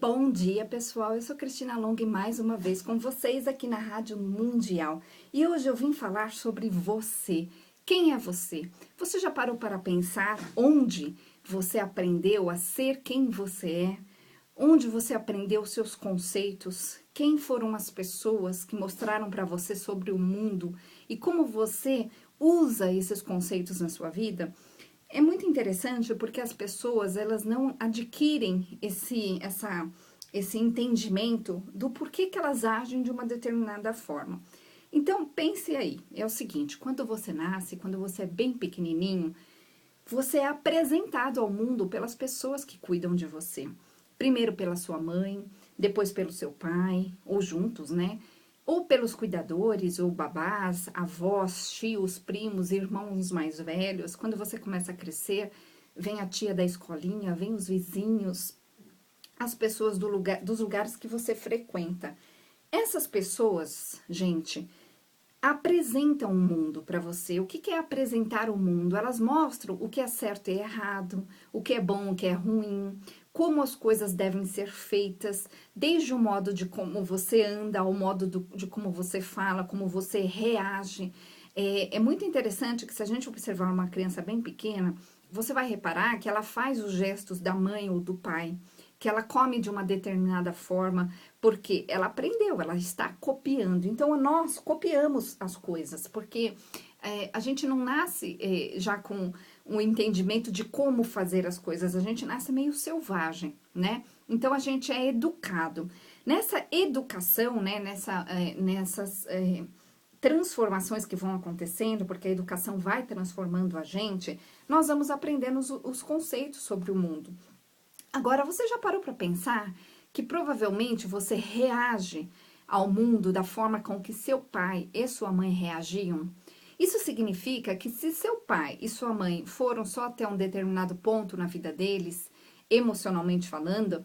Bom dia, pessoal. Eu sou Cristina Long e mais uma vez com vocês aqui na Rádio Mundial. E hoje eu vim falar sobre você. Quem é você? Você já parou para pensar onde você aprendeu a ser quem você é? Onde você aprendeu os seus conceitos? Quem foram as pessoas que mostraram para você sobre o mundo? E como você usa esses conceitos na sua vida? É muito interessante porque as pessoas, elas não adquirem esse entendimento do porquê que elas agem de uma determinada forma. Então, pense aí, é o seguinte, quando você nasce, quando você é bem pequenininho, você é apresentado ao mundo pelas pessoas que cuidam de você. Primeiro pela sua mãe, depois pelo seu pai, ou juntos, né? Ou pelos cuidadores, ou babás, avós, tios, primos, irmãos mais velhos. Quando você começa a crescer, vem a tia da escolinha, vem os vizinhos, as pessoas dos lugares que você frequenta. Essas pessoas, gente, apresentam o mundo para você. O que é apresentar o mundo? Elas mostram o que é certo e errado, o que é bom, o que é ruim, como as coisas devem ser feitas, desde o modo de como você anda, ao modo de como você fala, como você reage. É muito interessante que se a gente observar uma criança bem pequena, você vai reparar que ela faz os gestos da mãe ou do pai, que ela come de uma determinada forma, porque ela aprendeu, ela está copiando. Então, nós copiamos as coisas, porque a gente não nasce já com um entendimento de como fazer as coisas, a gente nasce meio selvagem, né? Então, a gente é educado. Nessa educação, né, nessas transformações que vão acontecendo, porque a educação vai transformando a gente, nós vamos aprendendo os conceitos sobre o mundo. Agora, você já parou para pensar que provavelmente você reage ao mundo da forma com que seu pai e sua mãe reagiam? Isso significa que se seu pai e sua mãe foram só até um determinado ponto na vida deles, emocionalmente falando,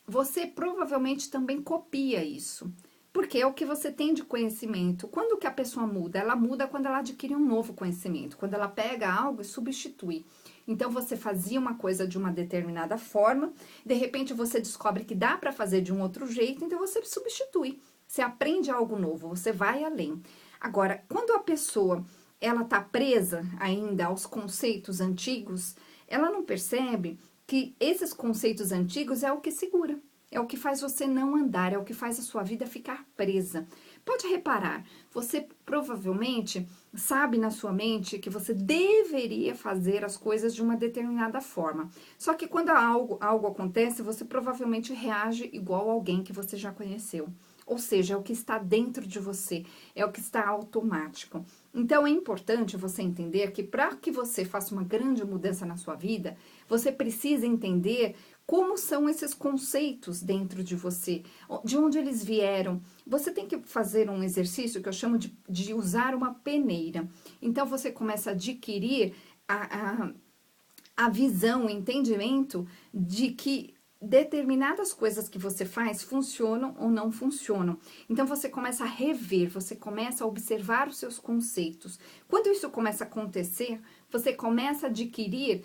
você provavelmente também copia isso. Porque é o que você tem de conhecimento. Quando que a pessoa muda? Ela muda quando ela adquire um novo conhecimento, quando ela pega algo e substitui. Então, você fazia uma coisa de uma determinada forma, de repente você descobre que dá para fazer de um outro jeito, então você substitui. Você aprende algo novo, você vai além. Agora, quando a pessoa ela tá presa ainda aos conceitos antigos, ela não percebe que esses conceitos antigos é o que segura. É o que faz você não andar, é o que faz a sua vida ficar presa. Pode reparar, você provavelmente sabe na sua mente que você deveria fazer as coisas de uma determinada forma. Só que quando algo acontece, você provavelmente reage igual a alguém que você já conheceu. Ou seja, é o que está dentro de você, é o que está automático. Então, é importante você entender que para que você faça uma grande mudança na sua vida, você precisa entender como são esses conceitos dentro de você, de onde eles vieram. Você tem que fazer um exercício que eu chamo de usar uma peneira. Então, você começa a adquirir a visão, o entendimento de que determinadas coisas que você faz funcionam ou não funcionam. Então, você começa a rever, você começa a observar os seus conceitos. Quando isso começa a acontecer, você começa a adquirir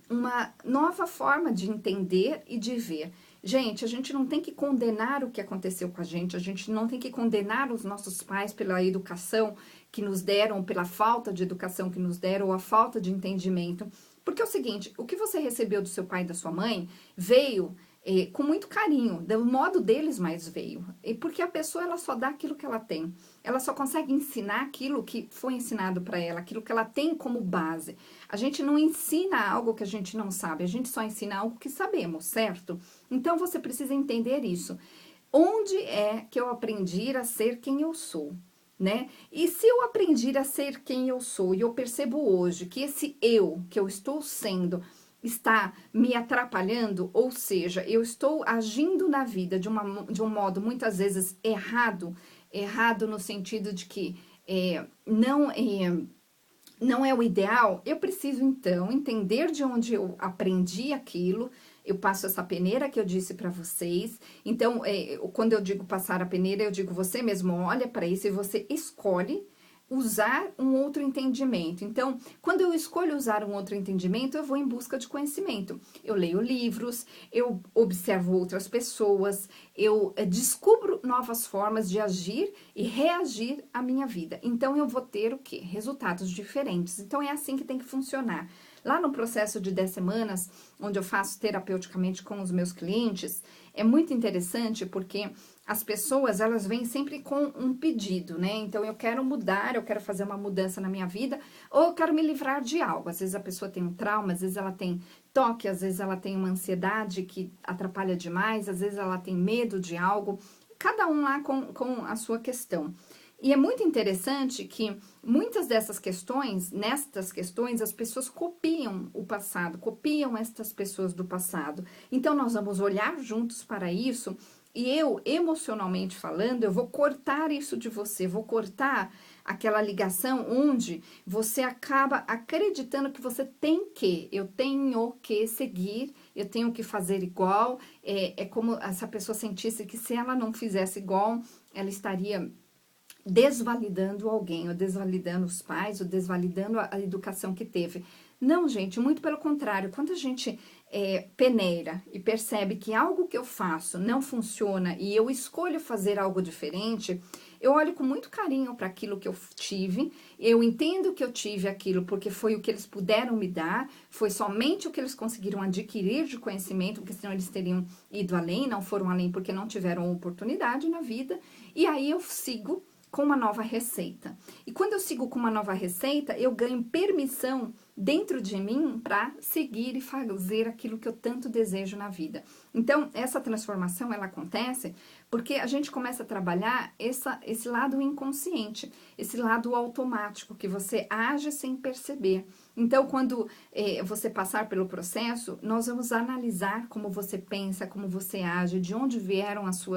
uma nova forma de entender e de ver. Gente, a gente não tem que condenar o que aconteceu com a gente não tem que condenar os nossos pais pela educação que nos deram, pela falta de educação que nos deram, ou a falta de entendimento. Porque é o seguinte, o que você recebeu do seu pai e da sua mãe veio com muito carinho, do modo deles mais veio. E porque a pessoa, ela só dá aquilo que ela tem. Ela só consegue ensinar aquilo que foi ensinado para ela, aquilo que ela tem como base. A gente não ensina algo que a gente não sabe, a gente só ensina algo que sabemos, certo? Então, você precisa entender isso. Onde é que eu aprendi a ser quem eu sou? Né? E se eu aprendi a ser quem eu sou e eu percebo hoje que esse eu que eu estou sendo está me atrapalhando, ou seja, eu estou agindo na vida de um modo muitas vezes errado no sentido de que não é o ideal, eu preciso então entender de onde eu aprendi aquilo. Eu passo essa peneira que eu disse para vocês. Então, quando eu digo passar a peneira, eu digo você mesmo olha para isso e você escolhe usar um outro entendimento. Então, quando eu escolho usar um outro entendimento, eu vou em busca de conhecimento. Eu leio livros, eu observo outras pessoas, eu descubro novas formas de agir e reagir à minha vida. Então, eu vou ter o quê? Resultados diferentes. Então, é assim que tem que funcionar. Lá no processo de 10 semanas, onde eu faço terapeuticamente com os meus clientes, é muito interessante porque as pessoas, elas vêm sempre com um pedido, né? Então, eu quero mudar, eu quero fazer uma mudança na minha vida, ou eu quero me livrar de algo. Às vezes a pessoa tem um trauma, às vezes ela tem toque, às vezes ela tem uma ansiedade que atrapalha demais, às vezes ela tem medo de algo. Cada um lá com a sua questão. E é muito interessante que muitas dessas questões, nestas questões, as pessoas copiam o passado, copiam estas pessoas do passado. Então, nós vamos olhar juntos para isso e eu, emocionalmente falando, eu vou cortar isso de você, vou cortar aquela ligação onde você acaba acreditando que você tem que, eu tenho que seguir, eu tenho que fazer igual. É como essa pessoa sentisse que se ela não fizesse igual, ela estaria desvalidando alguém, ou desvalidando os pais, ou desvalidando a educação que teve. Não, gente, muito pelo contrário. Quando a gente peneira e percebe que algo que eu faço não funciona e eu escolho fazer algo diferente, eu olho com muito carinho para aquilo que eu tive, eu entendo que eu tive aquilo porque foi o que eles puderam me dar, foi somente o que eles conseguiram adquirir de conhecimento, porque senão eles teriam ido além, não foram além porque não tiveram oportunidade na vida, e aí eu sigo com uma nova receita. E quando eu sigo com uma nova receita, eu ganho permissão dentro de mim para seguir e fazer aquilo que eu tanto desejo na vida. Então, essa transformação, ela acontece porque a gente começa a trabalhar esse lado inconsciente, esse lado automático, que você age sem perceber. Então, quando você passar pelo processo, nós vamos analisar como você pensa, como você age, de onde vieram os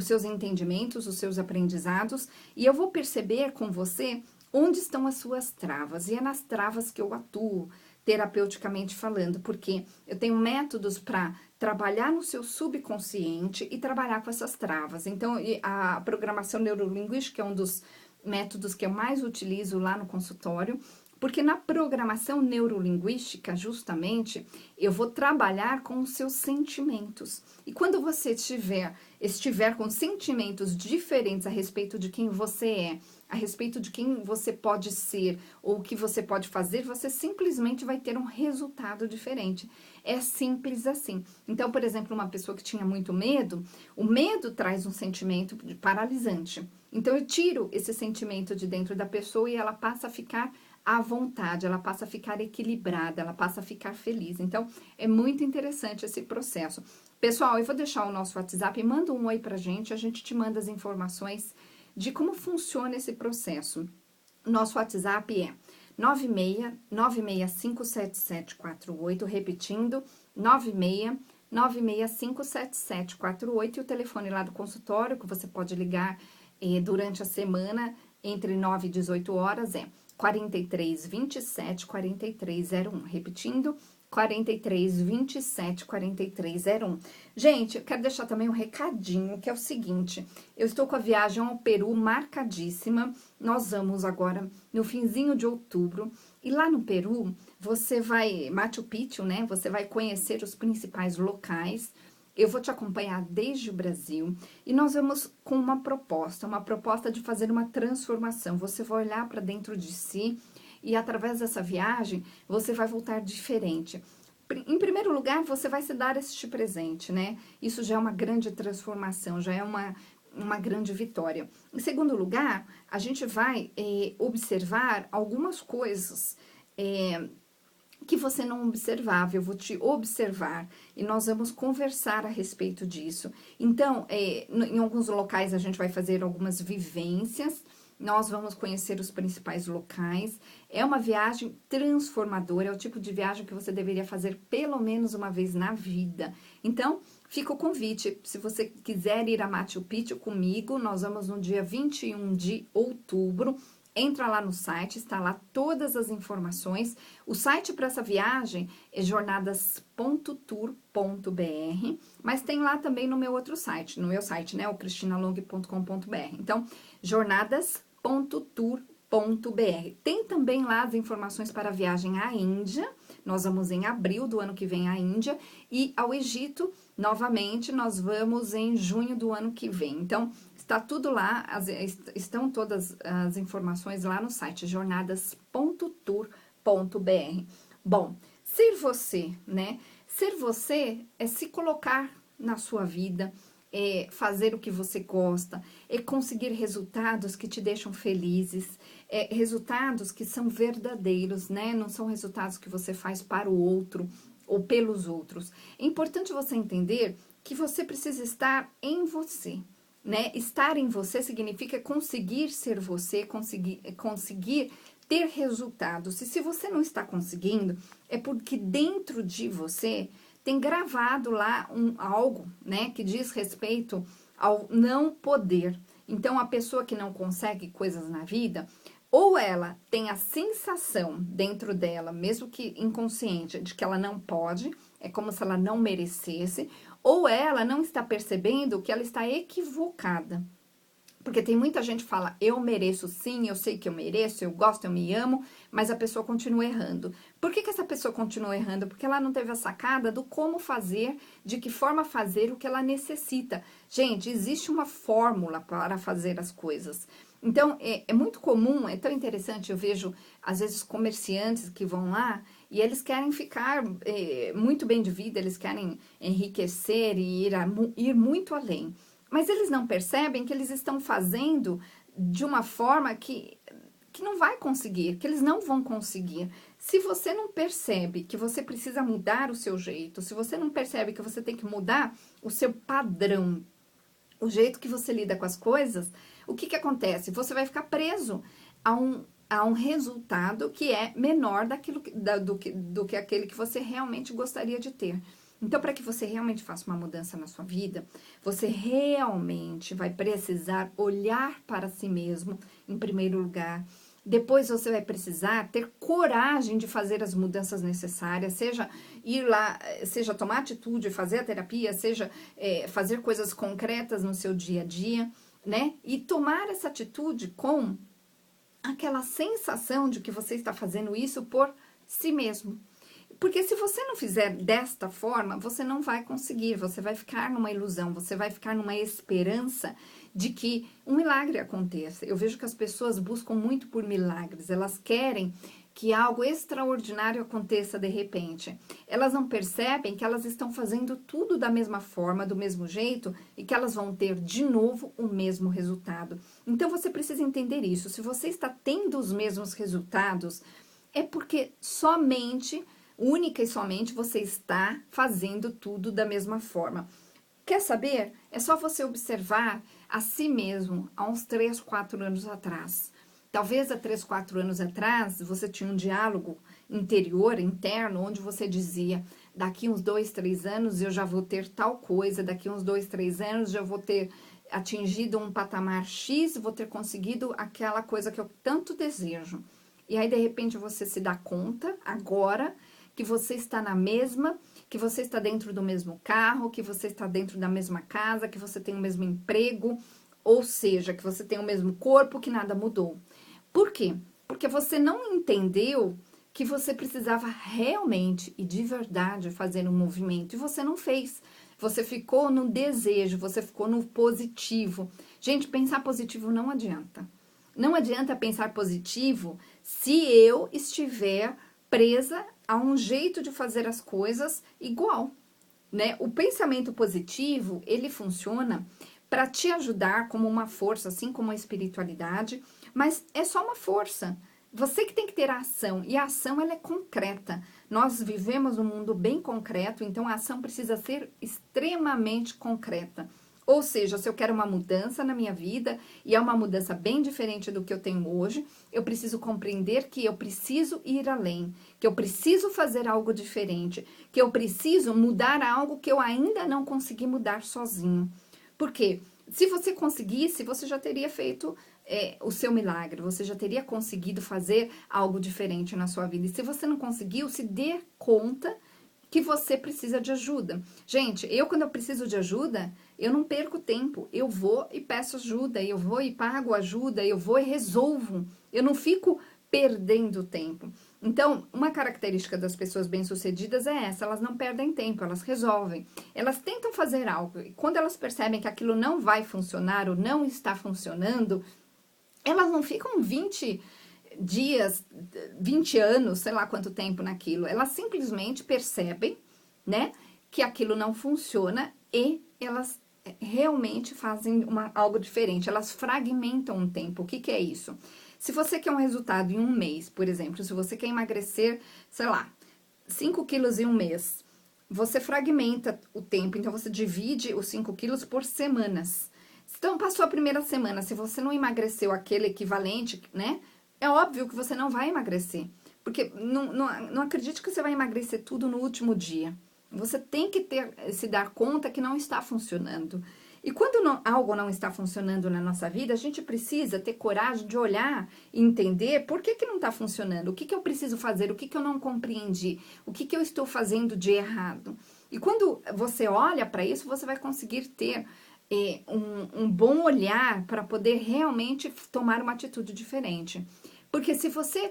seus entendimentos, os seus aprendizados, e eu vou perceber com você onde estão as suas travas, e é nas travas que eu atuo, terapeuticamente falando, porque eu tenho métodos para trabalhar no seu subconsciente e trabalhar com essas travas. Então, a programação neurolinguística é um dos métodos que eu mais utilizo lá no consultório, porque na programação neurolinguística, justamente, eu vou trabalhar com os seus sentimentos. E quando você estiver com sentimentos diferentes a respeito de quem você é, a respeito de quem você pode ser ou o que você pode fazer, você simplesmente vai ter um resultado diferente. É simples assim. Então, por exemplo, uma pessoa que tinha muito medo, o medo traz um sentimento paralisante. Então, eu tiro esse sentimento de dentro da pessoa e ela passa a ficar à vontade, ela passa a ficar equilibrada, ela passa a ficar feliz. Então, é muito interessante esse processo. Pessoal, eu vou deixar o nosso WhatsApp, manda um oi pra gente, a gente te manda as informações de como funciona esse processo. Nosso WhatsApp é 96-9657748, repetindo, 96-9657748, e o telefone lá do consultório, que você pode ligar durante a semana, entre 9 e 18 horas, é 43 27 43 01. Repetindo, 43 27 43 01. Gente, eu quero deixar também um recadinho, que é o seguinte: eu estou com a viagem ao Peru marcadíssima. Nós vamos agora no finzinho de outubro. E lá no Peru, você vai, Machu Picchu, né? Você vai conhecer os principais locais. Eu vou te acompanhar desde o Brasil e nós vamos com uma proposta de fazer uma transformação. Você vai olhar para dentro de si e através dessa viagem você vai voltar diferente. Em primeiro lugar, você vai se dar este presente, né? Isso já é uma grande transformação, já é uma grande vitória. Em segundo lugar, a gente vai observar algumas coisas que você não observava, eu vou te observar e nós vamos conversar a respeito disso. Então, em alguns locais a gente vai fazer algumas vivências, nós vamos conhecer os principais locais. É uma viagem transformadora, é o tipo de viagem que você deveria fazer pelo menos uma vez na vida. Então, fica o convite, se você quiser ir a Machu Picchu comigo, nós vamos no dia 21 de outubro. Entra lá no site, está lá todas as informações. O site para essa viagem é jornadas.tour.br, mas tem lá também no meu outro site, no meu site, né, o cristinalong.com.br. Então, jornadas.tour.br. Tem também lá as informações para a viagem à Índia. Nós vamos em abril do ano que vem à Índia, e ao Egito, novamente, nós vamos em junho do ano que vem. Então, está tudo lá, estão todas as informações lá no site jornadas.tour.br. Bom, ser você, né? Ser você é se colocar na sua vida, é fazer o que você gosta, é conseguir resultados que te deixam felizes, resultados que são verdadeiros, né? Não são resultados que você faz para o outro ou pelos outros. É importante você entender que você precisa estar em você, né? Estar em você significa conseguir ser você, conseguir ter resultados. E se você não está conseguindo, é porque dentro de você tem gravado lá algo, né, que diz respeito ao não poder. Então, a pessoa que não consegue coisas na vida, ou ela tem a sensação dentro dela, mesmo que inconsciente, de que ela não pode, é como se ela não merecesse, ou ela não está percebendo que ela está equivocada. Porque tem muita gente que fala, eu mereço sim, eu sei que eu mereço, eu gosto, eu me amo, mas a pessoa continua errando. Por que essa pessoa continua errando? Porque ela não teve a sacada do como fazer, de que forma fazer o que ela necessita. Gente, existe uma fórmula para fazer as coisas. Então, é muito comum, é tão interessante, eu vejo, às vezes, comerciantes que vão lá e eles querem ficar muito bem de vida, eles querem enriquecer e ir muito além. Mas eles não percebem que eles estão fazendo de uma forma que não vai conseguir, que eles não vão conseguir. Se você não percebe que você precisa mudar o seu jeito, se você não percebe que você tem que mudar o seu padrão, o jeito que você lida com as coisas, o que acontece? Você vai ficar preso a um resultado que é menor do que aquele que você realmente gostaria de ter. Então, para que você realmente faça uma mudança na sua vida, você realmente vai precisar olhar para si mesmo, em primeiro lugar. Depois você vai precisar ter coragem de fazer as mudanças necessárias, seja ir lá, seja tomar atitude, fazer a terapia, seja fazer coisas concretas no seu dia a dia, né? E tomar essa atitude com aquela sensação de que você está fazendo isso por si mesmo. Porque se você não fizer desta forma, você não vai conseguir, você vai ficar numa ilusão, você vai ficar numa esperança de que um milagre aconteça. Eu vejo que as pessoas buscam muito por milagres, elas querem que algo extraordinário aconteça de repente. Elas não percebem que elas estão fazendo tudo da mesma forma, do mesmo jeito, e que elas vão ter de novo o mesmo resultado. Então você precisa entender isso. Se você está tendo os mesmos resultados, é porque única e somente você está fazendo tudo da mesma forma. Quer saber? É só você observar a si mesmo há uns 3, 4 anos atrás. Talvez há 3, 4 anos atrás você tinha um diálogo interior, interno, onde você dizia, daqui uns 2, 3 anos eu já vou ter tal coisa, daqui uns 2, 3 anos já vou ter atingido um patamar X, vou ter conseguido aquela coisa que eu tanto desejo. E aí, de repente, você se dá conta, agora, que você está que você está dentro do mesmo carro, que você está dentro da mesma casa, que você tem o mesmo emprego, ou seja, que você tem o mesmo corpo, que nada mudou. Por quê? Porque você não entendeu que você precisava realmente e de verdade fazer um movimento, e você não fez. Você ficou no desejo, você ficou no positivo. Gente, pensar positivo não adianta. Não adianta pensar positivo se eu estiver presa a um jeito de fazer as coisas igual, né? O pensamento positivo, ele funciona para te ajudar como uma força, assim como a espiritualidade, mas é só uma força. Você que tem que ter a ação, e a ação ela é concreta. Nós vivemos um mundo bem concreto, então a ação precisa ser extremamente concreta. Ou seja, se eu quero uma mudança na minha vida, e é uma mudança bem diferente do que eu tenho hoje, eu preciso compreender que eu preciso ir além, que eu preciso fazer algo diferente, que eu preciso mudar algo que eu ainda não consegui mudar sozinho. Por quê? Se você conseguisse, você já teria feito o seu milagre, você já teria conseguido fazer algo diferente na sua vida. E se você não conseguiu, se dê conta que você precisa de ajuda. Gente, quando eu preciso de ajuda, eu não perco tempo. Eu vou e peço ajuda, eu vou e pago ajuda, eu vou e resolvo. Eu não fico perdendo tempo. Então, uma característica das pessoas bem-sucedidas é essa, elas não perdem tempo, elas resolvem. Elas tentam fazer algo e quando elas percebem que aquilo não vai funcionar ou não está funcionando, elas não ficam 20 dias, 20 anos, sei lá quanto tempo naquilo. Elas simplesmente percebem, né, que aquilo não funciona e elas realmente fazem algo diferente. Elas fragmentam o tempo. O que que é isso? Se você quer um resultado em um mês, por exemplo, se você quer emagrecer, sei lá, 5 quilos em um mês, você fragmenta o tempo, então você divide os 5 quilos por semanas. Então, passou a primeira semana, se você não emagreceu aquele equivalente, né? É óbvio que você não vai emagrecer. Porque não acredite que você vai emagrecer tudo no último dia. Você tem que se dar conta que não está funcionando. E quando algo não está funcionando na nossa vida, a gente precisa ter coragem de olhar e entender por que não está funcionando, o que eu preciso fazer, o que eu não compreendi, o que eu estou fazendo de errado. E quando você olha para isso, você vai conseguir ter um bom olhar para poder realmente tomar uma atitude diferente. Porque se você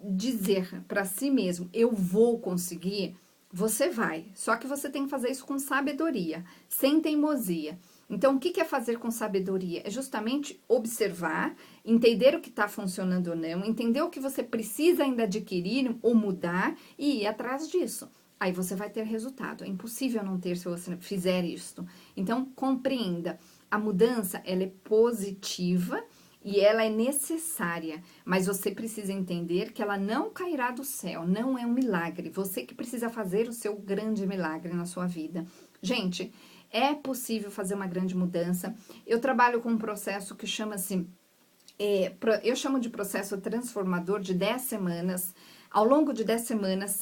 dizer para si mesmo, eu vou conseguir, você vai. Só que você tem que fazer isso com sabedoria, sem teimosia. Então, o que é fazer com sabedoria? É justamente observar, entender o que está funcionando ou não, entender o que você precisa ainda adquirir ou mudar e ir atrás disso. Aí você vai ter resultado. É impossível não ter se você fizer isso. Então, compreenda. A mudança, ela é positiva e ela é necessária, mas você precisa entender que ela não cairá do céu, não é um milagre. Você que precisa fazer o seu grande milagre na sua vida. Gente, é possível fazer uma grande mudança. Eu trabalho com um processo que chama-se, eu chamo de processo transformador de 10 semanas. Ao longo de 10 semanas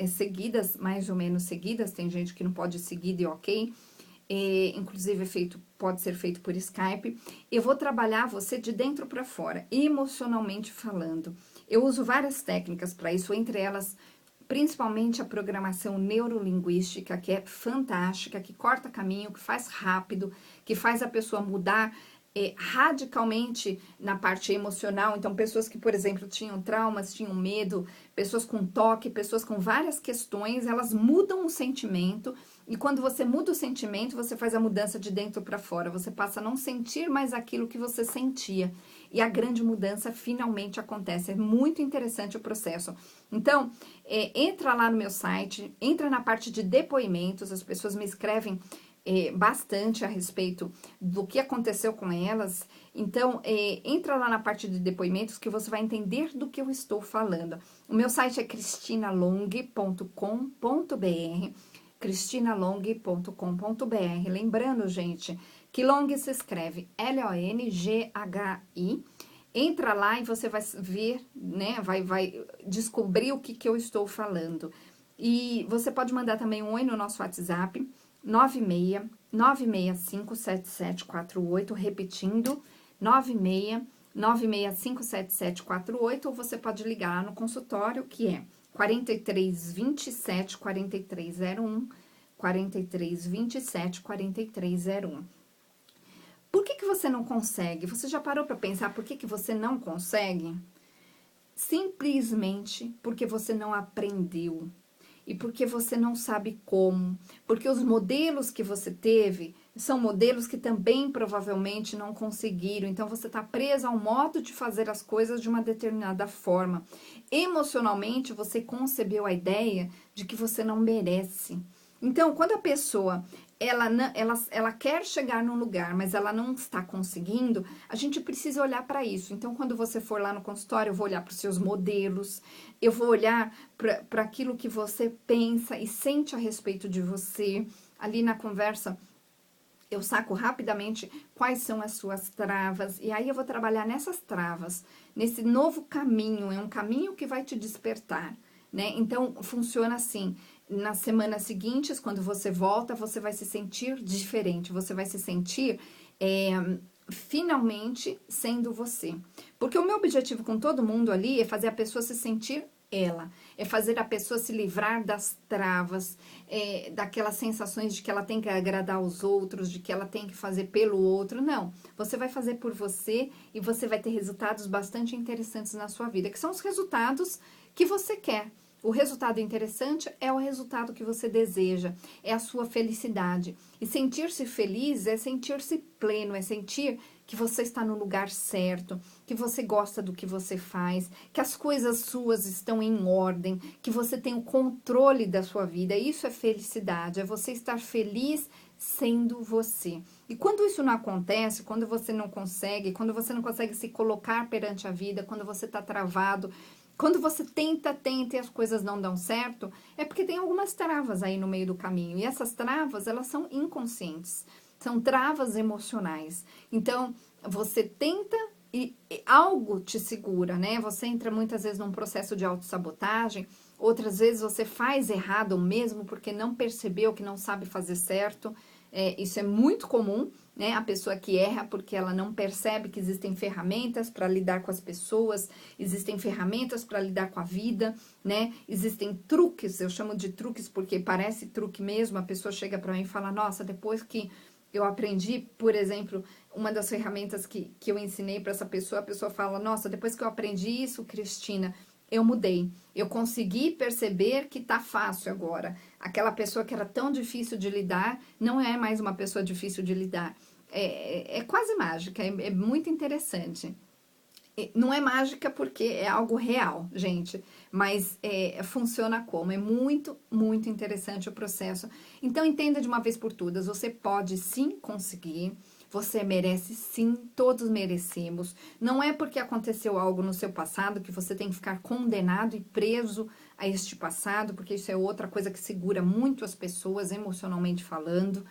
seguidas, mais ou menos seguidas, tem gente que não pode seguir e ok, inclusive pode ser feito por Skype. Eu vou trabalhar você de dentro para fora, emocionalmente falando. Eu uso várias técnicas para isso, entre elas, principalmente a programação neurolinguística, que é fantástica, que corta caminho, que faz rápido, que faz a pessoa mudar radicalmente na parte emocional. Então, pessoas que, por exemplo, tinham traumas, tinham medo, pessoas com toque, pessoas com várias questões, elas mudam o sentimento. E quando você muda o sentimento, você faz a mudança de dentro para fora. Você passa a não sentir mais aquilo que você sentia. E a grande mudança finalmente acontece. É muito interessante o processo. Então, entra lá no meu site, entra na parte de depoimentos. As pessoas me escrevem bastante a respeito do que aconteceu com elas. Então, entra lá na parte de depoimentos que você vai entender do que eu estou falando. O meu site é cristinalong.com.br, cristinalong.com.br. Lembrando, gente, que Long se escreve L-O-N-G-H-I. Entra lá e você vai ver, né, vai descobrir o que eu estou falando. E você pode mandar também um oi no nosso WhatsApp, 96-965-7748, repetindo, 96-965-7748, ou você pode ligar no consultório, que é 4327-4301, 4327-4301. Por que você não consegue? Você já parou para pensar por que você não consegue? Simplesmente porque você não aprendeu. E porque você não sabe como. Porque os modelos que você teve são modelos que também provavelmente não conseguiram. Então, você está preso ao modo de fazer as coisas de uma determinada forma. Emocionalmente, você concebeu a ideia de que você não merece. Então, quando a pessoa ela quer chegar num lugar, mas ela não está conseguindo, a gente precisa olhar para isso. Então, quando você for lá no consultório, eu vou olhar para os seus modelos, eu vou olhar para aquilo que você pensa e sente a respeito de você. Ali na conversa, eu saco rapidamente quais são as suas travas, e aí eu vou trabalhar nessas travas, nesse novo caminho, é um caminho que vai te despertar, né? Então, funciona assim. Nas semanas seguintes, quando você volta, você vai se sentir diferente, você vai se sentir finalmente sendo você. Porque o meu objetivo com todo mundo ali é fazer a pessoa se sentir ela. É fazer a pessoa se livrar das travas, daquelas sensações de que ela tem que agradar os outros, de que ela tem que fazer pelo outro. Não, você vai fazer por você e você vai ter resultados bastante interessantes na sua vida, que são os resultados que você quer. O resultado interessante é o resultado que você deseja, é a sua felicidade. E sentir-se feliz é sentir-se pleno, é sentir que você está no lugar certo, que você gosta do que você faz, que as coisas suas estão em ordem, que você tem o controle da sua vida. Isso é felicidade, é você estar feliz sendo você. E quando isso não acontece, quando você não consegue se colocar perante a vida, quando você está travado, quando você tenta e as coisas não dão certo, é porque tem algumas travas aí no meio do caminho. E essas travas, elas são inconscientes. São travas emocionais. Então, você tenta e algo te segura, né? Você entra muitas vezes num processo de autossabotagem. Outras vezes você faz errado mesmo porque não percebeu que não sabe fazer certo. Isso é muito comum, né? A pessoa que erra porque ela não percebe que existem ferramentas para lidar com as pessoas, existem ferramentas para lidar com a vida, né? Existem truques, eu chamo de truques porque parece truque mesmo. A pessoa chega para mim e fala: nossa, depois que eu aprendi, por exemplo, uma das ferramentas que eu ensinei para essa pessoa, a pessoa fala: nossa, depois que eu aprendi isso, Cristina, eu mudei. Eu consegui perceber que tá fácil agora. Aquela pessoa que era tão difícil de lidar, não é mais uma pessoa difícil de lidar. É quase mágica, é muito interessante. Não é mágica porque é algo real, gente, mas funciona como? É muito, muito interessante o processo. Então, entenda de uma vez por todas, você pode sim conseguir, você merece sim, todos merecemos. Não é porque aconteceu algo no seu passado que você tem que ficar condenado e preso a este passado, porque isso é outra coisa que segura muito as pessoas, emocionalmente falando.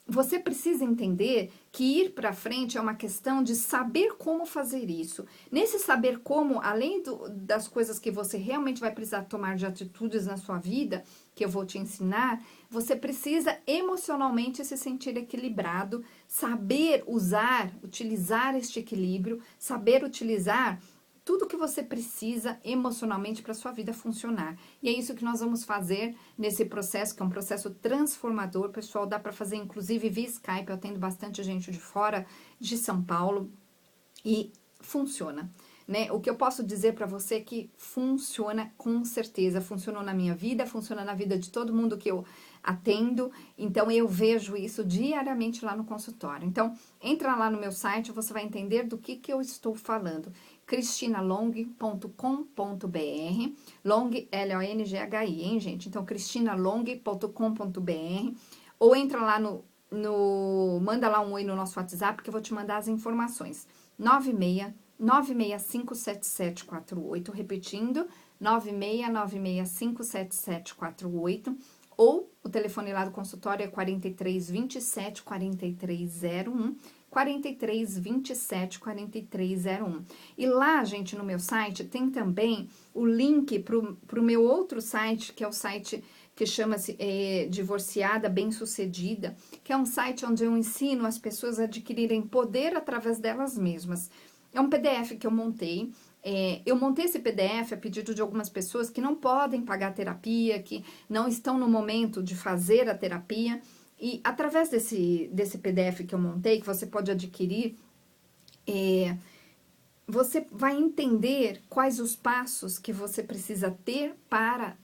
Você precisa entender que ir para frente é uma questão de saber como fazer isso. Nesse saber como, além das coisas que você realmente vai precisar tomar de atitudes na sua vida, que eu vou te ensinar, você precisa emocionalmente se sentir equilibrado, saber utilizar este equilíbrio, saber utilizar tudo que você precisa emocionalmente para sua vida funcionar. E é isso que nós vamos fazer nesse processo, que é um processo transformador. Pessoal, dá para fazer inclusive via Skype. Eu atendo bastante gente de fora de São Paulo e funciona, né? O que eu posso dizer para você é que funciona com certeza. Funcionou na minha vida, funciona na vida de todo mundo que eu atendo. Então, eu vejo isso diariamente lá no consultório. Então, entra lá no meu site, você vai entender do que eu estou falando. cristinalong.com.br, Long, L-O-N-G-H-I, hein, gente? Então, cristinalong.com.br, ou entra lá manda lá um oi no nosso WhatsApp, que eu vou te mandar as informações. 969657748, repetindo, 969657748, ou o telefone lá do consultório é 4327 4301, 4327 4301. E lá, gente, no meu site, tem também o link pro meu outro site, que é o site que chama-se Divorciada Bem-Sucedida, que é um site onde eu ensino as pessoas a adquirirem poder através delas mesmas. É um PDF que eu montei. Eu montei esse PDF a pedido de algumas pessoas que não podem pagar terapia, que não estão no momento de fazer a terapia. E através desse PDF que eu montei, que você pode adquirir, você vai entender quais os passos que você precisa ter para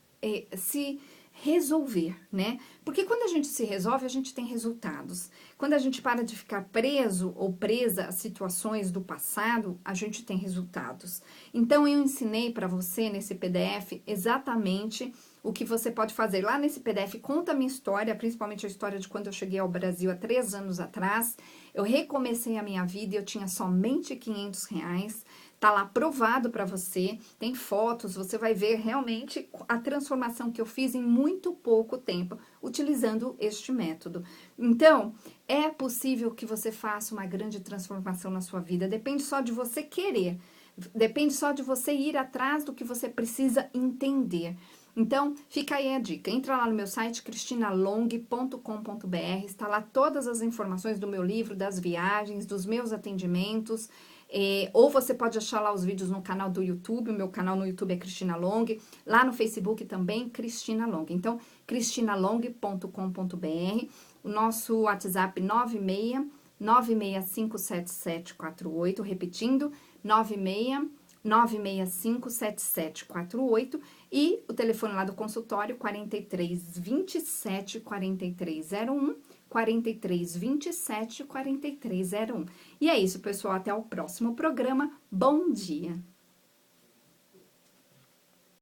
se resolver, né? Porque quando a gente se resolve, a gente tem resultados. Quando a gente para de ficar preso ou presa a situações do passado, a gente tem resultados. Então, eu ensinei para você nesse PDF exatamente o que você pode fazer. Lá nesse PDF conta a minha história, principalmente a história de quando eu cheguei ao Brasil há 3 anos atrás. Eu recomecei a minha vida e eu tinha somente R$500. Tá lá provado para você, tem fotos, você vai ver realmente a transformação que eu fiz em muito pouco tempo, utilizando este método. Então, é possível que você faça uma grande transformação na sua vida, depende só de você querer, depende só de você ir atrás do que você precisa entender. Então, fica aí a dica, entra lá no meu site cristinalong.com.br, está lá todas as informações do meu livro, das viagens, dos meus atendimentos, ou você pode achar lá os vídeos no canal do YouTube, o meu canal no YouTube é Cristina Long, lá no Facebook também, Cristina Long. Então, cristinalong.com.br, o nosso WhatsApp 96-9657748, repetindo, 96-9657748, e o telefone lá do consultório, 4327-4301, 4327-4301. E é isso, pessoal, até o próximo programa. Bom dia!